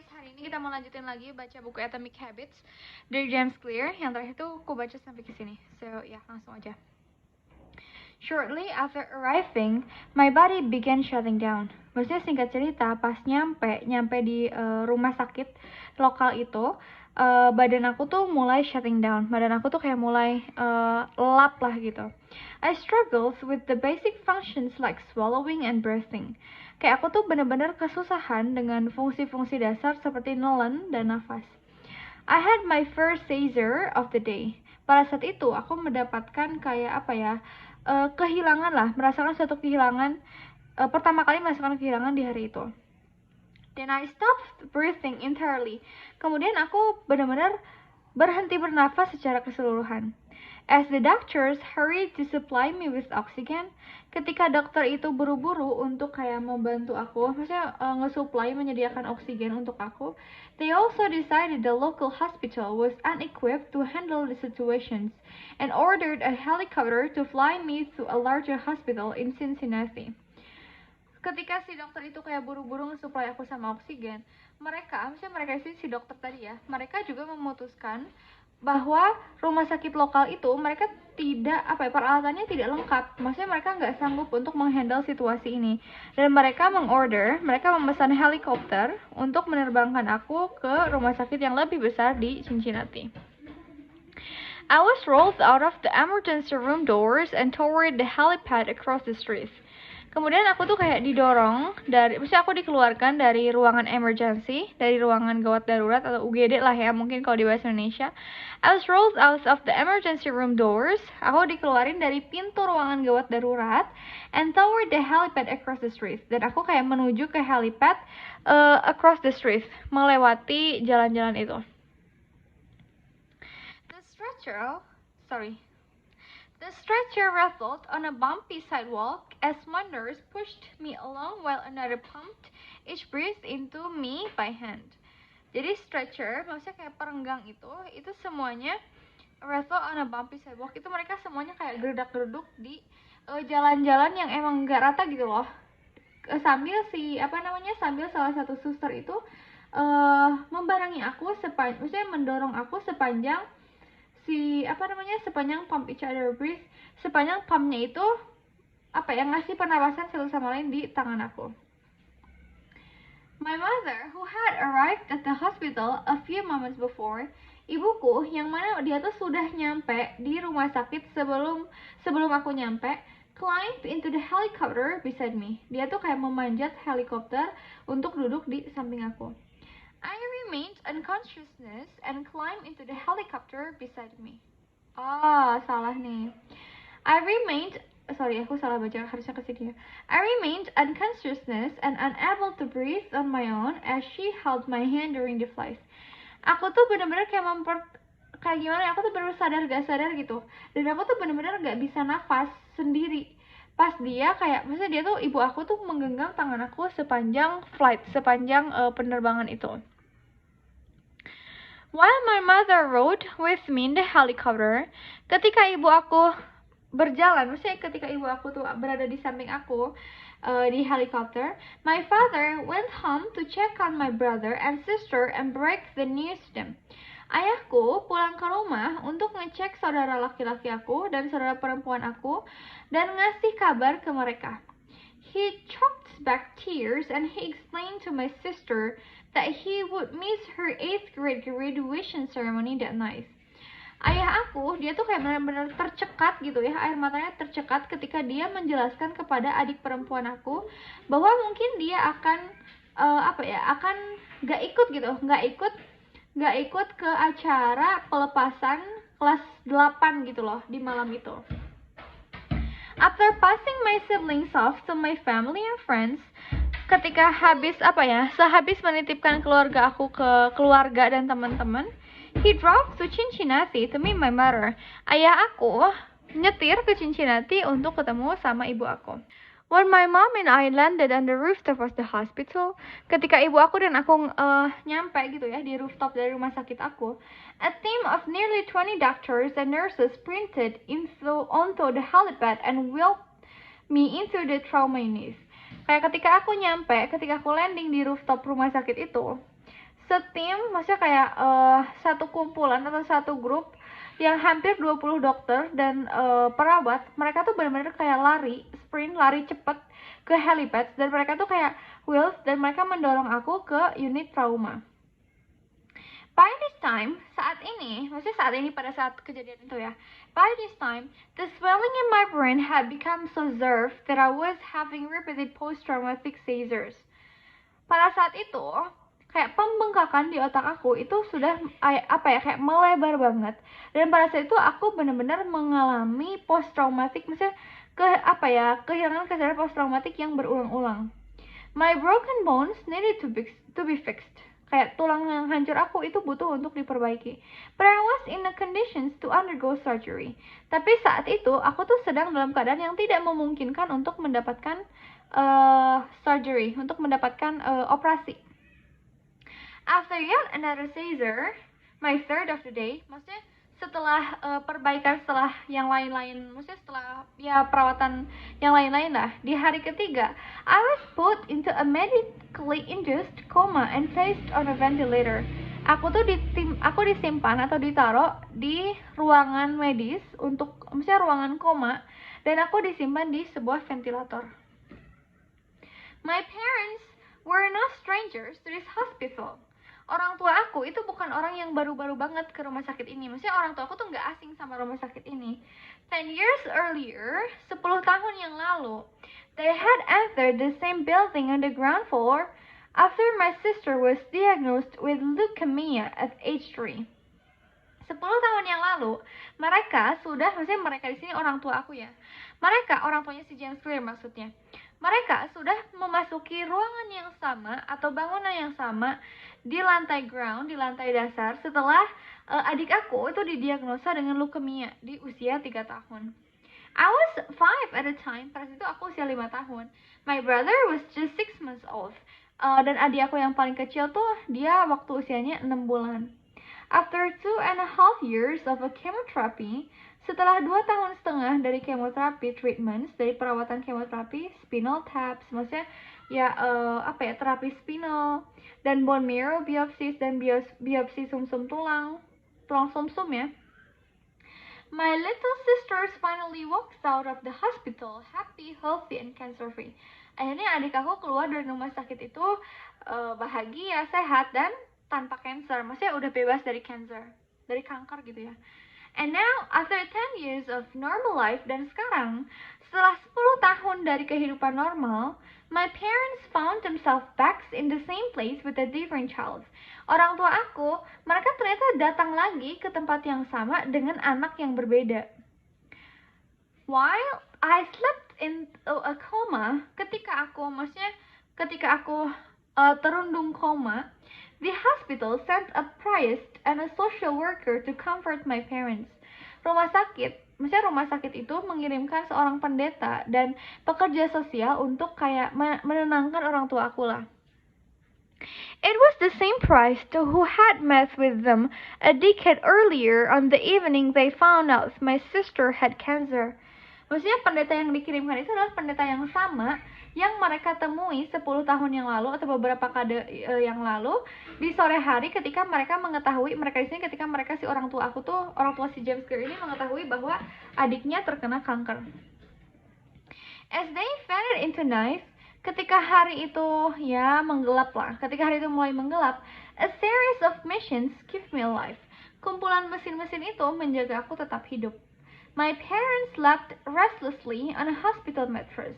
guys, hari ini kita mau lanjutin lagi baca buku Atomic Habits dari James Clear. Yang terakhir tuh aku baca sampai ke sini. So, ya, langsung aja. Shortly after arriving, my body began shutting down. Maksudnya singkat cerita, pas nyampe di rumah sakit lokal itu, badan aku tuh mulai shutting down. Badan aku tuh kayak mulai lap lah gitu. I struggled with the basic functions like swallowing and breathing. Kayak aku tuh bener-bener kesusahan dengan fungsi-fungsi dasar seperti nelen dan nafas. I had my first seizure of the day. Pada saat itu aku mendapatkan kayak kehilangan lah, merasakan suatu kehilangan, pertama kali merasakan kehilangan di hari itu. Then I stopped breathing entirely. Kemudian aku benar-benar berhenti bernafas secara keseluruhan. As the doctors hurried to supply me with oxygen, ketika dokter itu buru-buru untuk kayak membantu aku, maksudnya nge-supply, menyediakan oksigen untuk aku, they also decided the local hospital was unequipped to handle the situations and ordered a helicopter to fly me to a larger hospital in Cincinnati. Ketika si dokter itu kayak buru-buru nge-supply aku sama oksigen, mereka si dokter tadi ya, mereka juga memutuskan bahwa rumah sakit lokal itu mereka tidak peralatannya tidak lengkap. Maksudnya mereka nggak sanggup untuk menghandle situasi ini, dan mereka memesan helikopter untuk menerbangkan aku ke rumah sakit yang lebih besar di Cincinnati. I was rolled out of the emergency room doors and toward the helipad across the street. Kemudian aku tuh kayak aku dikeluarkan dari ruangan emergency, dari ruangan gawat darurat atau UGD lah ya, mungkin kalau di bahasa Indonesia. I was rolled out of the emergency room doors. Aku dikeluarin dari pintu ruangan gawat darurat and toward the helipad across the street. Dan aku kayak menuju ke helipad across the street, melewati jalan-jalan itu. The stretcher rattled on a bumpy sidewalk as one nurse pushed me along while another pumped each breath into me by hand. Jadi stretcher, maksudnya kayak perenggang itu semuanya rattle on a bumpy sidewalk. Itu mereka semuanya kayak gerudak-geruduk di jalan-jalan yang emang gak rata gitu loh. Sambil salah satu suster itu membarengi aku mendorong aku sepanjang sepanjang pump each other breath, sepanjang pumpnya itu ngasih pernapasan satu sama lain di tangan aku. My mother, who had arrived at the hospital a few moments before, ibuku yang mana dia tuh sudah nyampe di rumah sakit sebelum aku nyampe, climbed into the helicopter beside me. Dia tuh kayak memanjat helikopter untuk duduk di samping aku. I remained unconsciousness and climbed into the helicopter beside me. Salah nih. Aku salah baca, harusnya ke sini ya. I remained unconsciousness and unable to breathe on my own as she held my hand during the flight. Aku tuh bener-bener aku tuh baru sadar gak sadar gitu. Dan aku tuh bener-bener gak bisa nafas sendiri. Pas dia ibu aku tuh menggenggam tangan aku sepanjang penerbangan itu. While my mother rode with me in the helicopter, ketika ibu aku tuh berada di samping aku di helikopter, my father went home to check on my brother and sister and break the news to them. Ayahku pulang ke rumah untuk ngecek saudara laki-laki aku dan saudara perempuan aku dan ngasih kabar ke mereka. He choked back tears and he explained to my sister that he would miss her 8th grade graduation ceremony that night. Ayah aku, dia tuh kayak benar-benar tercekat gitu ya, air matanya tercekat ketika dia menjelaskan kepada adik perempuan aku bahwa mungkin dia akan gak ikut ke acara pelepasan kelas 8 gitu loh di malam itu. After passing my siblings off to my family and friends, sehabis menitipkan keluarga aku ke keluarga dan teman-teman, he drove to Cincinnati to meet my mother. Ayah aku nyetir ke Cincinnati untuk ketemu sama ibu aku. When my mom and I landed on the rooftop of the hospital, ketika ibu aku dan aku nyampe gitu ya di rooftop dari rumah sakit aku, a team of nearly 20 doctors and nurses sprinted onto the helipad and wheeled me into the trauma unit. Kayak ketika aku landing di rooftop rumah sakit itu, setim, maksudnya kayak satu kumpulan atau satu grup yang hampir 20 dokter dan perawat. Mereka tuh benar-benar kayak lari, sprint, lari cepet ke helipad, dan mereka tuh kayak wheels, dan mereka mendorong aku ke unit trauma. By this time, saat ini, maksudnya saat ini pada saat kejadian itu ya, by this time, the swelling in my brain had become so severe that I was having repeated post-traumatic seizures. Pada saat itu, kayak pembengkakan di otak aku itu sudah kayak melebar banget, dan pada saat itu aku benar-benar mengalami post-traumatic, maksudnya kehilangan kesadaran post-traumatic yang berulang-ulang. My broken bones needed to be fixed. Kayak tulang yang hancur aku itu butuh untuk diperbaiki. But I was in the conditions to undergo surgery. Tapi saat itu aku tuh sedang dalam keadaan yang tidak memungkinkan untuk mendapatkan surgery, untuk mendapatkan operasi. After yet another seizure, my third of the day, maksudnya setelah perbaikan, setelah yang lain-lain, maksudnya setelah ya perawatan yang lain-lain lah, di hari ketiga, I was put into a medically induced coma and placed on a ventilator. Aku disimpan atau ditaruh di ruangan medis untuk, maksudnya ruangan koma, dan aku disimpan di sebuah ventilator. My parents were no strangers to this hospital. Orang tua aku itu bukan orang yang baru-baru banget ke rumah sakit ini. Maksudnya orang tua aku tuh nggak asing sama rumah sakit ini. 10 years earlier, 10 tahun yang lalu, they had entered the same building on the ground floor after my sister was diagnosed with leukemia at age 3. 10 tahun yang lalu, maksudnya mereka di sini orang tua aku ya. Mereka, orang tuanya si James Clear maksudnya. Mereka sudah memasuki ruangan yang sama atau bangunan yang sama di lantai ground, di lantai dasar, setelah adik aku itu didiagnosa dengan leukemia di usia 3 tahun. I was 5 at the time, pada situ aku usia 5 tahun. My brother was just 6 months old. Dan adik aku yang paling kecil tuh, dia waktu usianya 6 bulan. After 2.5 years of a chemotherapy, setelah 2,5 tahun dari chemotherapy treatments, dari perawatan kemoterapi, spinal taps, maksudnya ya terapi spinal, dan bone marrow biopsis, dan biopsi sumsum tulang sumsum ya. My little sisters finally walks out of the hospital happy, healthy, and cancer free. Akhirnya adik aku keluar dari rumah sakit itu bahagia, sehat, dan tanpa cancer. Maksudnya udah bebas dari cancer, dari kanker gitu ya. And now, after 10 years of normal life, dan sekarang, setelah 10 tahun dari kehidupan normal, my parents found themselves back in the same place with a different child. Orang tua aku, mereka ternyata datang lagi ke tempat yang sama dengan anak yang berbeda. While I slept in a coma, ketika aku terundung koma, the hospital sent a priest and a social worker to comfort my parents. Rumah sakit itu mengirimkan seorang pendeta dan pekerja sosial untuk kayak menenangkan orang tua aku lah. It was the same priest who had met with them a decade earlier on the evening they found out my sister had cancer. Maksudnya pendeta yang dikirimkan itu adalah pendeta yang sama yang mereka temui 10 tahun yang lalu atau beberapa kade yang lalu di sore hari ketika mereka di sini ketika mereka orang tua si James Clear ini mengetahui bahwa adiknya terkena kanker. As they faded into night, ketika hari itu mulai menggelap, a series of missions give me life. Kumpulan mesin-mesin itu menjaga aku tetap hidup. My parents slept restlessly on a hospital mattress.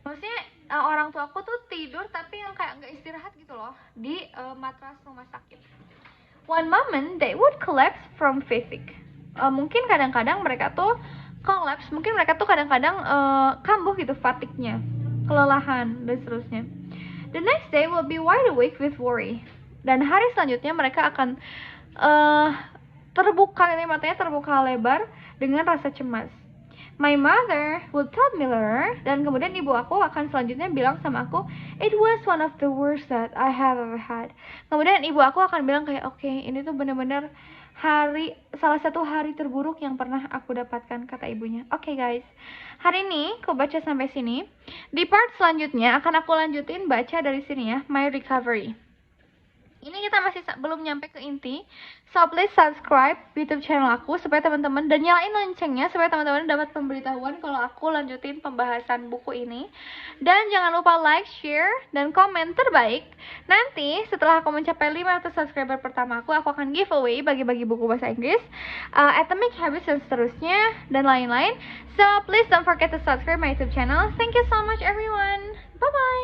Maksudnya orang tua aku tuh tidur tapi yang kayak nggak istirahat gitu loh di matras rumah sakit. One moment they would collapse from fatigue. Mungkin kadang-kadang mereka tuh collapse, mungkin mereka tuh kadang-kadang kambuh gitu fatigue-nya, kelelahan dan seterusnya. The next day will be wide awake with worry. Dan hari selanjutnya mereka akan matanya terbuka lebar dengan rasa cemas. My mother would tell me later, dan kemudian ibu aku akan selanjutnya bilang sama aku, it was one of the worst that I have ever had. Kemudian ibu aku akan bilang kayak, oke, ini tuh benar-benar salah satu hari terburuk yang pernah aku dapatkan, kata ibunya. Oke guys, hari ini aku baca sampai sini. Di part selanjutnya akan aku lanjutin baca dari sini ya, my recovery. Ini kita belum nyampe ke inti. So please subscribe YouTube channel aku supaya teman-teman, dan nyalain loncengnya supaya teman-teman dapat pemberitahuan kalau aku lanjutin pembahasan buku ini. Dan jangan lupa like, share, dan komen terbaik. Nanti setelah aku mencapai 500 subscriber pertama aku akan giveaway bagi-bagi buku bahasa Inggris, Atomic Habits dan seterusnya dan lain-lain. So please don't forget to subscribe my YouTube channel. Thank you so much everyone. Bye bye.